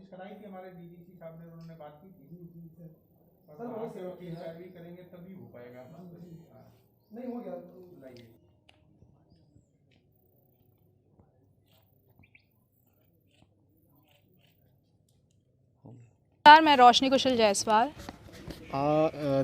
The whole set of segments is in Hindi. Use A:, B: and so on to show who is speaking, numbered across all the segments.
A: कोशिश कराई थी हमारे डीजीसी साहब ने, उन्होंने बात की थी सर, वही सेवा की पैरवी करेंगे तभी हो पाएगा। नहीं हो गया लाइए।
B: मैं रोशनी कुशल जायसवाल।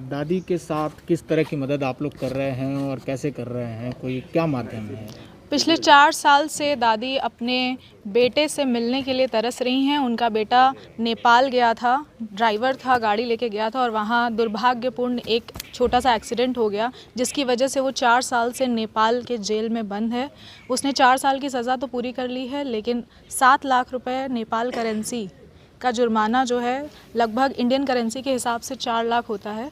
C: दादी के साथ किस तरह की मदद आप लोग कर रहे हैं और कैसे कर रहे हैं, कोई क्या माध्यम है?
B: पिछले 4 साल से दादी अपने बेटे से मिलने के लिए तरस रही हैं। उनका बेटा नेपाल गया था, ड्राइवर था, गाड़ी लेके गया था और वहाँ दुर्भाग्यपूर्ण एक छोटा सा एक्सीडेंट हो गया, जिसकी वजह से वो 4 साल से नेपाल के जेल में बंद है। उसने 4 साल की सज़ा तो पूरी कर ली है, लेकिन 7 लाख रुपए नेपाल करेंसी का जुर्माना जो है लगभग इंडियन करेंसी के हिसाब से 4 लाख होता है।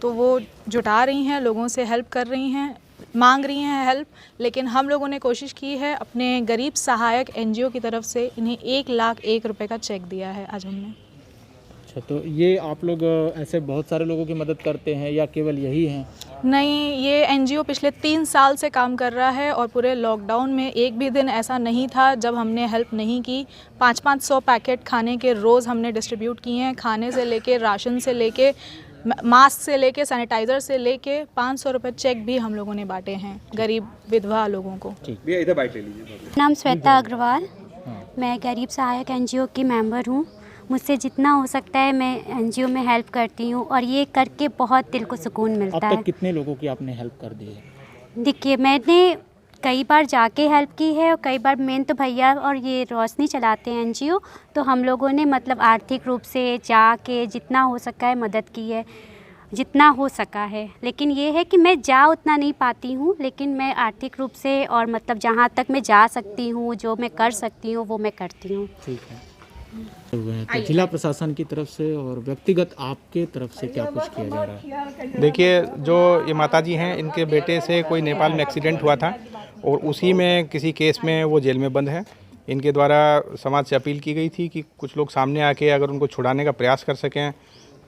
B: तो वो जुटा रही हैं, लोगों से हेल्प कर रही हैं, मांग रही हैं हेल्प। लेकिन हम लोगों ने कोशिश की है, अपने गरीब सहायक एनजीओ की तरफ से इन्हें 1,01,000 रुपए का चेक दिया है आज हमने।
C: अच्छा, तो ये आप लोग ऐसे बहुत सारे लोगों की मदद करते हैं या केवल यही हैं?
B: नहीं, ये एनजीओ पिछले 3 साल से काम कर रहा है और पूरे लॉकडाउन में एक भी दिन ऐसा नहीं था जब हमने हेल्प नहीं की। 500-500 पैकेट खाने के रोज़ हमने डिस्ट्रीब्यूट किए हैं, खाने से लेके, राशन से लेके, मास्क से लेके, सैनिटाइज़र से लेके 500 रुपये चेक भी हम लोगों ने बांटे हैं गरीब विधवा लोगों को।
D: भैया इधर बाइट ले लीजिए।
E: नाम श्वेता अग्रवाल, मैं गरीब सहायक एनजीओ की मेंबर हूँ। मुझसे जितना हो सकता है मैं एनजीओ में हेल्प करती हूँ और ये करके बहुत दिल को सुकून मिलता है।
C: अब तक कितने लोगों की आपने हेल्प कर दी है?
E: देखिए, मैंने कई बार जाके हेल्प की है और कई बार मेन तो भैया और ये रोशनी चलाते हैं एनजीओ, तो हम लोगों ने मतलब आर्थिक रूप से जाके जितना हो सका है मदद की है, जितना हो सका है। लेकिन ये है कि मैं जा उतना नहीं पाती हूँ, लेकिन मैं आर्थिक रूप से और मतलब जहाँ तक मैं जा सकती हूँ, जो मैं कर सकती हूँ वो मैं करती हूँ।
C: ठीक है। तो जिला प्रशासन की तरफ से और व्यक्तिगत आपके तरफ से क्या कुछ किया जा रहा है?
D: देखिए, जो ये माताजी हैं, इनके बेटे से कोई नेपाल में एक्सीडेंट हुआ था और उसी में किसी केस में वो जेल में बंद है। इनके द्वारा समाज से अपील की गई थी कि कुछ लोग सामने आके अगर उनको छुड़ाने का प्रयास कर सकें,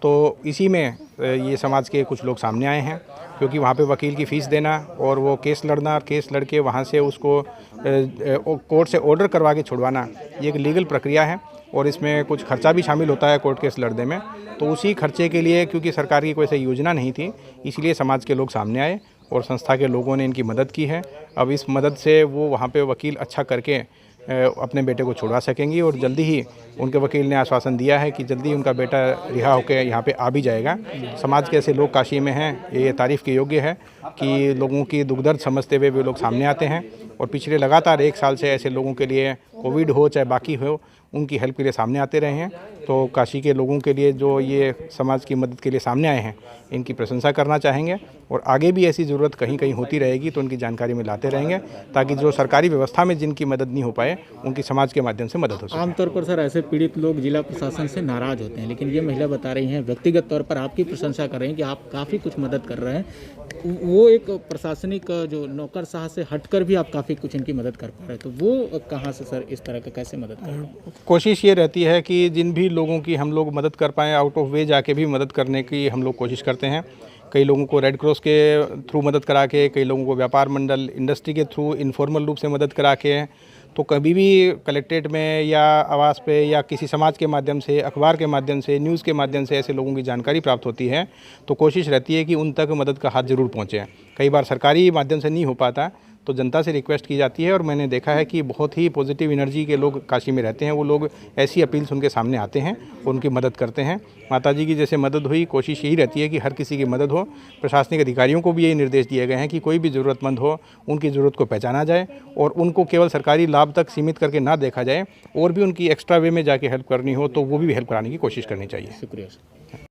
D: तो इसी में ये समाज के कुछ लोग सामने आए हैं, क्योंकि वहाँ पे वकील की फ़ीस देना और वो केस लड़ना, केस लड़के वहाँ से उसको कोर्ट से ऑर्डर करवा के छुड़वाना, ये एक लीगल प्रक्रिया है और इसमें कुछ खर्चा भी शामिल होता है कोर्ट केस लड़ने में। तो उसी खर्चे के लिए, क्योंकि सरकार की कोई ऐसी योजना नहीं थी, इसलिए समाज के लोग सामने आए और संस्था के लोगों ने इनकी मदद की है। अब इस मदद से वो वहाँ पे वकील अच्छा करके अपने बेटे को छुड़वा सकेंगी और जल्दी ही उनके वकील ने आश्वासन दिया है कि जल्दी उनका बेटा रिहा होकर यहाँ पे आ भी जाएगा। समाज के ऐसे लोग काशी में हैं, ये तारीफ़ के योग्य है कि लोगों की दुख दर्द समझते हुए वे लोग सामने आते हैं और पिछले लगातार 1 साल से ऐसे लोगों के लिए, कोविड हो चाहे बाकी हो, उनकी हेल्प के लिए सामने आते रहे हैं। तो काशी के लोगों के लिए जो ये समाज की मदद के लिए सामने आए हैं, इनकी प्रशंसा करना चाहेंगे और आगे भी ऐसी ज़रूरत कहीं कहीं होती रहेगी तो उनकी जानकारी में लाते रहेंगे, ताकि जो सरकारी व्यवस्था में जिनकी मदद नहीं हो पाए, उनकी समाज के माध्यम से मदद हो सके।
C: आमतौर पर सर ऐसे पीड़ित लोग जिला प्रशासन से नाराज़ होते हैं, लेकिन ये महिला बता रही हैं, व्यक्तिगत तौर पर आपकी प्रशंसा कर रही हैं कि आप काफ़ी कुछ मदद कर रहे हैं। वो एक प्रशासनिक जो नौकरशाह से हटकर भी आप काफ़ी कुछ इनकी मदद कर पा रहे हैं, तो वो कहाँ से सर इस तरह का कैसे मदद कर रहे हैं?
D: कोशिश ये रहती है कि जिन भी लोगों की हम लोग मदद कर पाएँ, आउट ऑफ वे जाके भी मदद करने की हम लोग कोशिश करते हैं। कई लोगों को रेड क्रॉस के थ्रू मदद करा के, कई लोगों को व्यापार मंडल, इंडस्ट्री के थ्रू इनफॉर्मल रूप से मदद करा के, तो कभी भी कलेक्ट्रेट में या आवास पे या किसी समाज के माध्यम से, अखबार के माध्यम से, न्यूज़ के माध्यम से ऐसे लोगों की जानकारी प्राप्त होती है, तो कोशिश रहती है कि उन तक मदद का हाथ ज़रूर पहुँचे। कई बार सरकारी माध्यम से नहीं हो पाता तो जनता से रिक्वेस्ट की जाती है और मैंने देखा है कि बहुत ही पॉजिटिव एनर्जी के लोग काशी में रहते हैं। वो लोग ऐसी अपील सुन के सामने आते हैं, उनकी मदद करते हैं। माताजी की जैसे मदद हुई, कोशिश यही रहती है कि हर किसी की मदद हो। प्रशासनिक अधिकारियों को भी यही निर्देश दिए गए हैं कि कोई भी ज़रूरतमंद हो, उनकी ज़रूरत को पहचाना जाए और उनको केवल सरकारी लाभ तक सीमित करके ना देखा जाए, और भी उनकी एक्स्ट्रा वे में जाके हेल्प करनी हो तो वो भी हेल्प कराने की कोशिश करनी चाहिए।
C: शुक्रिया सर।